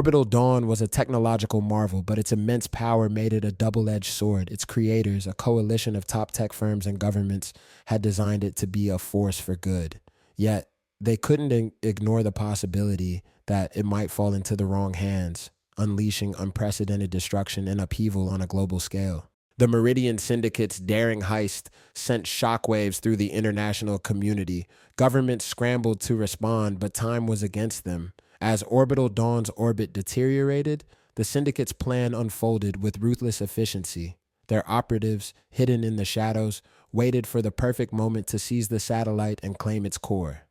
Orbital Dawn was a technological marvel, but its immense power made it a double-edged sword. Its creators, a coalition of top tech firms and governments, had designed it to be a force for good. Yet, they couldn't ignore the possibility that it might fall into the wrong hands, unleashing unprecedented destruction and upheaval on a global scale. The Meridian Syndicate's daring heist sent shockwaves through the international community. Governments scrambled to respond, but time was against them. As Orbital Dawn's orbit deteriorated, the Syndicate's plan unfolded with ruthless efficiency. Their operatives, hidden in the shadows, waited for the perfect moment to seize the satellite and claim its core.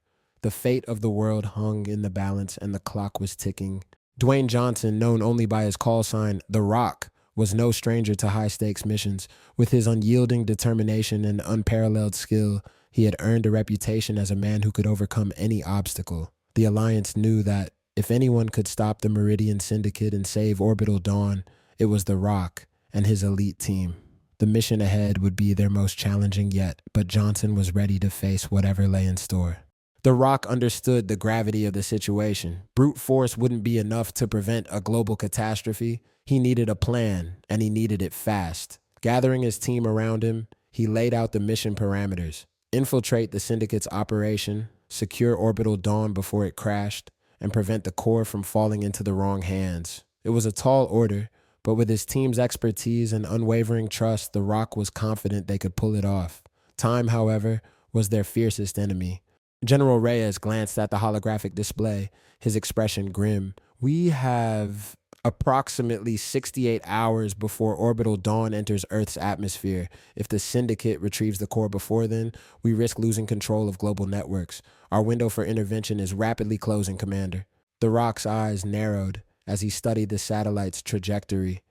The fate of the world hung in the balance, and the clock was ticking. Dwayne Johnson, known only by his call sign, The Rock, was no stranger to high-stakes missions. With his unyielding determination and unparalleled skill, he had earned a reputation as a man who could overcome any obstacle. The Alliance knew that if anyone could stop the Meridian Syndicate and save Orbital Dawn, it was The Rock and his elite team. The mission ahead would be their most challenging yet, but Johnson was ready to face whatever lay in store. The Rock understood the gravity of the situation. Brute force wouldn't be enough to prevent a global catastrophe. He needed a plan, and he needed it fast. Gathering his team around him, he laid out the mission parameters: infiltrate the Syndicate's operation, secure Orbital Dawn before it crashed, and prevent the core from falling into the wrong hands. It was a tall order, but with his team's expertise and unwavering trust, The Rock was confident they could pull it off. Time, however, was their fiercest enemy. General Reyes glanced at the holographic display, his expression grim. "We have approximately 68 hours before Orbital Dawn enters Earth's atmosphere. If the Syndicate retrieves the core before then, we risk losing control of global networks. Our window for intervention is rapidly closing, Commander." The Rock's eyes narrowed as he studied the satellite's trajectory.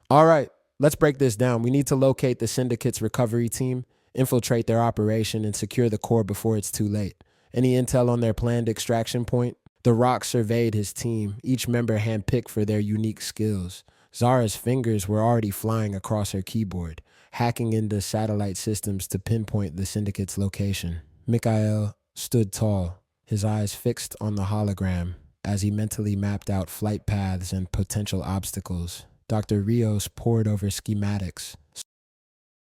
"All right, let's break this down. We need to locate the Syndicate's recovery team, infiltrate their operation, and secure the core before it's too late. Any intel on their planned extraction point?" The Rock surveyed his team, each member handpicked for their unique skills. Zara's fingers were already flying across her keyboard, hacking into satellite systems to pinpoint the Syndicate's location. Mikhail stood tall, his eyes fixed on the hologram as he mentally mapped out flight paths and potential obstacles. Dr. Rios pored over schematics,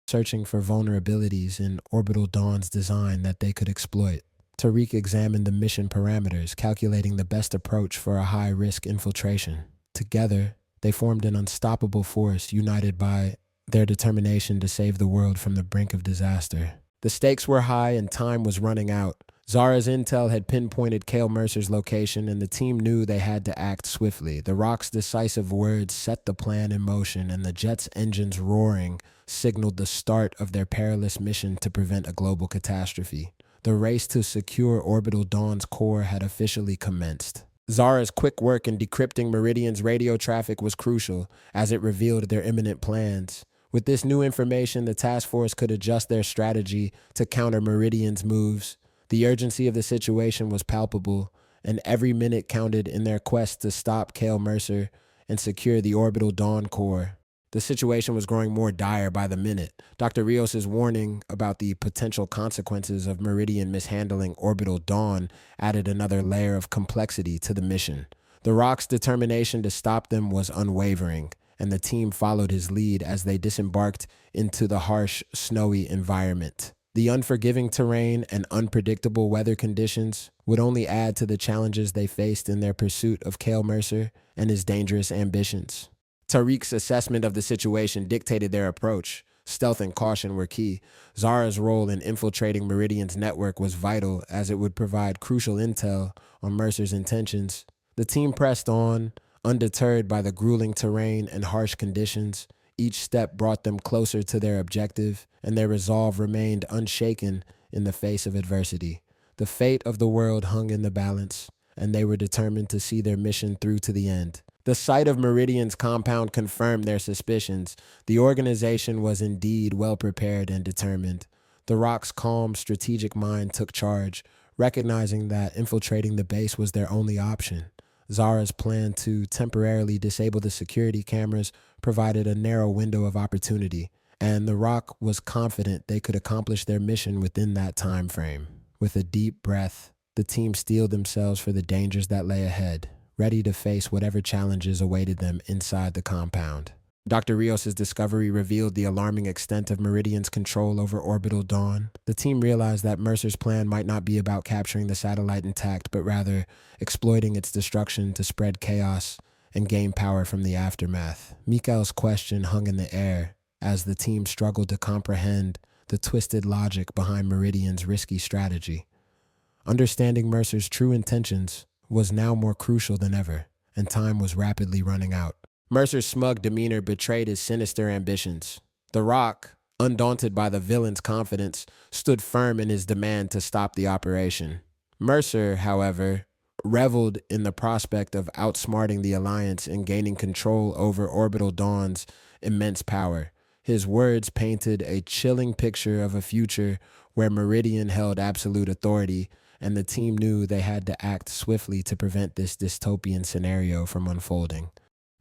searching for vulnerabilities in Orbital Dawn's design that they could exploit. Tariq examined the mission parameters, calculating the best approach for a high-risk infiltration. Together, they formed an unstoppable force, united by their determination to save the world from the brink of disaster. The stakes were high and time was running out. Zara's intel had pinpointed Cale Mercer's location, and the team knew they had to act swiftly. The Rock's decisive words set the plan in motion, and the jet's engines roaring signaled the start of their perilous mission to prevent a global catastrophe. The race to secure Orbital Dawn's core had officially commenced. Zara's quick work in decrypting Meridian's radio traffic was crucial, as it revealed their imminent plans. With this new information, the task force could adjust their strategy to counter Meridian's moves. The urgency of the situation was palpable, and every minute counted in their quest to stop Cale Mercer and secure the Orbital Dawn core. The situation was growing more dire by the minute. Dr. Rios' warning about the potential consequences of Meridian mishandling Orbital Dawn added another layer of complexity to the mission. The Rock's determination to stop them was unwavering, and the team followed his lead as they disembarked into the harsh, snowy environment. The unforgiving terrain and unpredictable weather conditions would only add to the challenges they faced in their pursuit of Cale Mercer and his dangerous ambitions. Tariq's assessment of the situation dictated their approach. Stealth and caution were key. Zara's role in infiltrating Meridian's network was vital, as it would provide crucial intel on Mercer's intentions. The team pressed on, undeterred by the grueling terrain and harsh conditions. Each step brought them closer to their objective, and their resolve remained unshaken in the face of adversity. The fate of the world hung in the balance, and they were determined to see their mission through to the end. The sight of Meridian's compound confirmed their suspicions. The organization was indeed well prepared and determined. The Rock's calm, strategic mind took charge, recognizing that infiltrating the base was their only option. Zara's plan to temporarily disable the security cameras provided a narrow window of opportunity, and The Rock was confident they could accomplish their mission within that time frame. With a deep breath, the team steeled themselves for the dangers that lay ahead. ready to face whatever challenges awaited them inside the compound. Dr. Rios' discovery revealed the alarming extent of Meridian's control over Orbital Dawn. The team realized that Mercer's plan might not be about capturing the satellite intact, but rather exploiting its destruction to spread chaos and gain power from the aftermath. Mikhail's question hung in the air as the team struggled to comprehend the twisted logic behind Meridian's risky strategy. Understanding Mercer's true intentions was now more crucial than ever, and time was rapidly running out. Mercer's smug demeanor betrayed his sinister ambitions. The Rock, undaunted by the villain's confidence, stood firm in his demand to stop the operation. Mercer, however, reveled in the prospect of outsmarting the Alliance and gaining control over Orbital Dawn's immense power. His words painted a chilling picture of a future where Meridian held absolute authority, and the team knew they had to act swiftly to prevent this dystopian scenario from unfolding.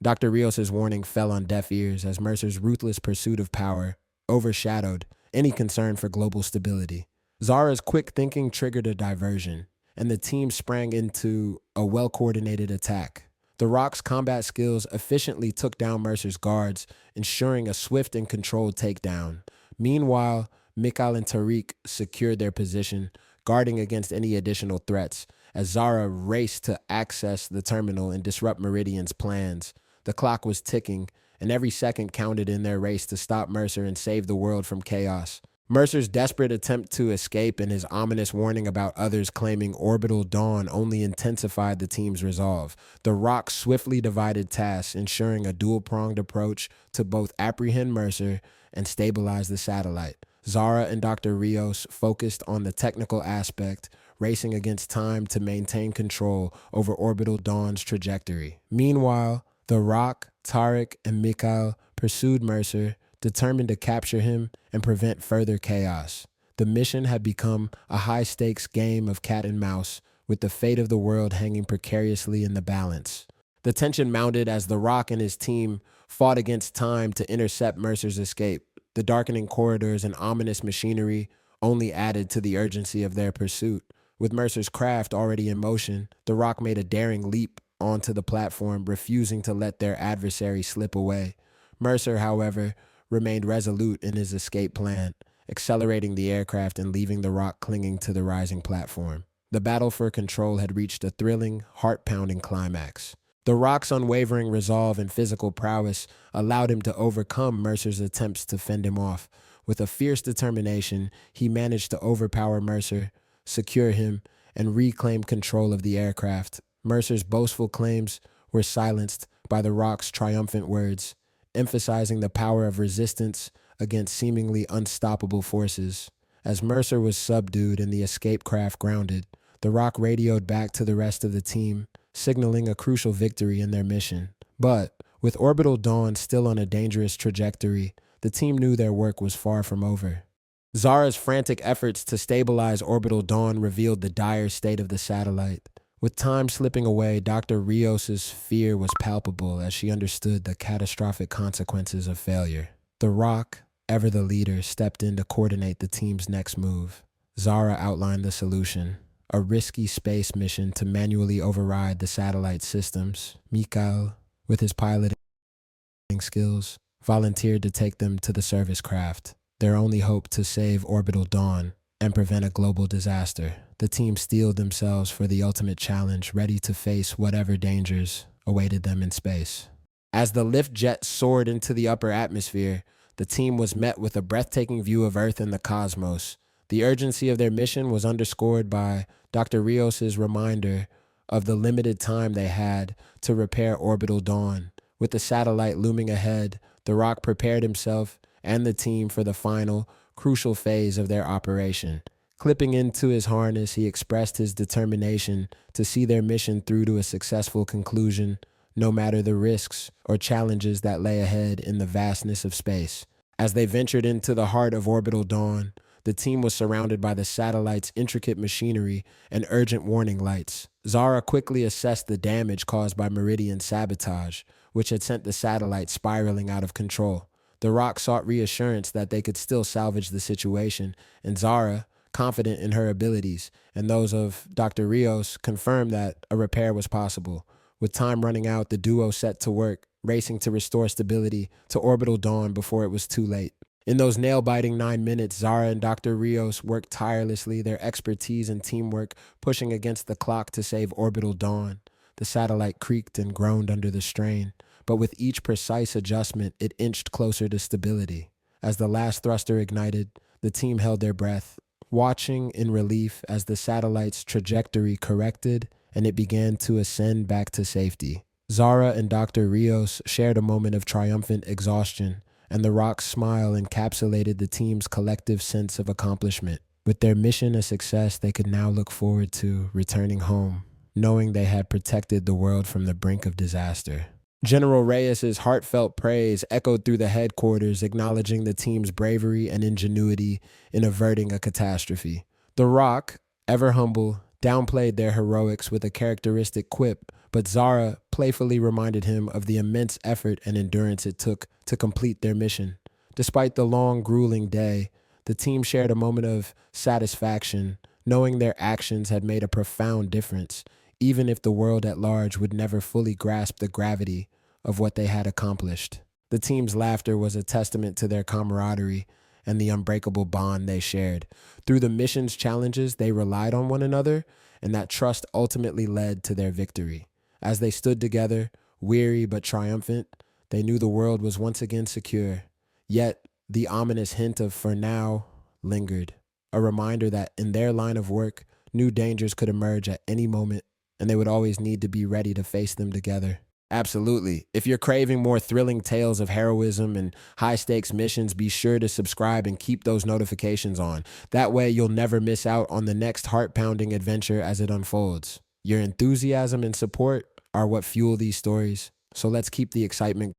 Dr. Rios' warning fell on deaf ears as Mercer's ruthless pursuit of power overshadowed any concern for global stability. Zara's quick thinking triggered a diversion, and the team sprang into a well-coordinated attack. The Rock's combat skills efficiently took down Mercer's guards, ensuring a swift and controlled takedown. Meanwhile, Mikhail and Tariq secured their position, guarding against any additional threats, as Zara raced to access the terminal and disrupt Meridian's plans. The clock was ticking, and every second counted in their race to stop Mercer and save the world from chaos. Mercer's desperate attempt to escape and his ominous warning about others claiming Orbital Dawn only intensified the team's resolve. The Rock swiftly divided tasks, ensuring a dual-pronged approach to both apprehend Mercer and stabilize the satellite. Zara and Dr. Rios focused on the technical aspect, racing against time to maintain control over Orbital Dawn's trajectory. Meanwhile, The Rock, Tariq, and Mikhail pursued Mercer, determined to capture him and prevent further chaos. The mission had become a high-stakes game of cat and mouse, with the fate of the world hanging precariously in the balance. The tension mounted as The Rock and his team fought against time to intercept Mercer's escape. The darkening corridors and ominous machinery only added to the urgency of their pursuit. With Mercer's craft already in motion, The Rock made a daring leap onto the platform, refusing to let their adversary slip away. Mercer, however, remained resolute in his escape plan, accelerating the aircraft and leaving The Rock clinging to the rising platform. The battle for control had reached a thrilling, heart-pounding climax. The Rock's unwavering resolve and physical prowess allowed him to overcome Mercer's attempts to fend him off. With a fierce determination, he managed to overpower Mercer, secure him, and reclaim control of the aircraft. Mercer's boastful claims were silenced by The Rock's triumphant words, emphasizing the power of resistance against seemingly unstoppable forces. As Mercer was subdued and the escape craft grounded, The Rock radioed back to the rest of the team, signaling a crucial victory in their mission. But, with Orbital Dawn still on a dangerous trajectory, the team knew their work was far from over. Zara's frantic efforts to stabilize Orbital Dawn revealed the dire state of the satellite. With time slipping away, Dr. Rios' fear was palpable as she understood the catastrophic consequences of failure. The Rock, ever the leader, stepped in to coordinate the team's next move. Zara outlined the solution, a risky space mission to manually override the satellite systems. Mikhail, with his piloting skills, volunteered to take them to the service craft, their only hope to save Orbital Dawn and prevent a global disaster. The team steeled themselves for the ultimate challenge, ready to face whatever dangers awaited them in space. As the lift jet soared into the upper atmosphere, the team was met with a breathtaking view of Earth and the cosmos. The urgency of their mission was underscored by Dr. Rios' reminder of the limited time they had to repair Orbital Dawn. With the satellite looming ahead, The Rock prepared himself and the team for the final, crucial phase of their operation. Clipping into his harness, he expressed his determination to see their mission through to a successful conclusion, no matter the risks or challenges that lay ahead in the vastness of space. As they ventured into the heart of Orbital Dawn, the team was surrounded by the satellite's intricate machinery and urgent warning lights. Zara quickly assessed the damage caused by Meridian's sabotage, which had sent the satellite spiraling out of control. The Rock sought reassurance that they could still salvage the situation, and Zara, confident in her abilities and those of Dr. Rios, confirmed that a repair was possible. With time running out, the duo set to work, racing to restore stability to Orbital Dawn before it was too late. In those nail-biting 9 minutes, Zara and Dr. Rios worked tirelessly, their expertise and teamwork pushing against the clock to save Orbital Dawn. The satellite creaked and groaned under the strain, but with each precise adjustment, it inched closer to stability. As the last thruster ignited, the team held their breath, watching in relief as the satellite's trajectory corrected and it began to ascend back to safety. Zara and Dr. Rios shared a moment of triumphant exhaustion, and the rock's smile encapsulated the team's collective sense of accomplishment. With their mission a success, they could now look forward to returning home, knowing they had protected the world from the brink of disaster. General Reyes's heartfelt praise echoed through the headquarters, acknowledging the team's bravery and ingenuity in averting a catastrophe. The Rock, ever humble, downplayed their heroics with a characteristic quip, but Zara playfully reminded him of the immense effort and endurance it took to complete their mission. Despite the long, grueling day, the team shared a moment of satisfaction, knowing their actions had made a profound difference, even if the world at large would never fully grasp the gravity of what they had accomplished. The team's laughter was a testament to their camaraderie and the unbreakable bond they shared. Through the mission's challenges, they relied on one another, and that trust ultimately led to their victory. As they stood together, weary but triumphant, they knew the world was once again secure. Yet, the ominous hint of "for now" lingered, a reminder that in their line of work, new dangers could emerge at any moment, and they would always need to be ready to face them together. Absolutely. If you're craving more thrilling tales of heroism and high-stakes missions, be sure to subscribe and keep those notifications on. That way, you'll never miss out on the next heart-pounding adventure as it unfolds. Your enthusiasm and support are what fuel these stories, so let's keep the excitement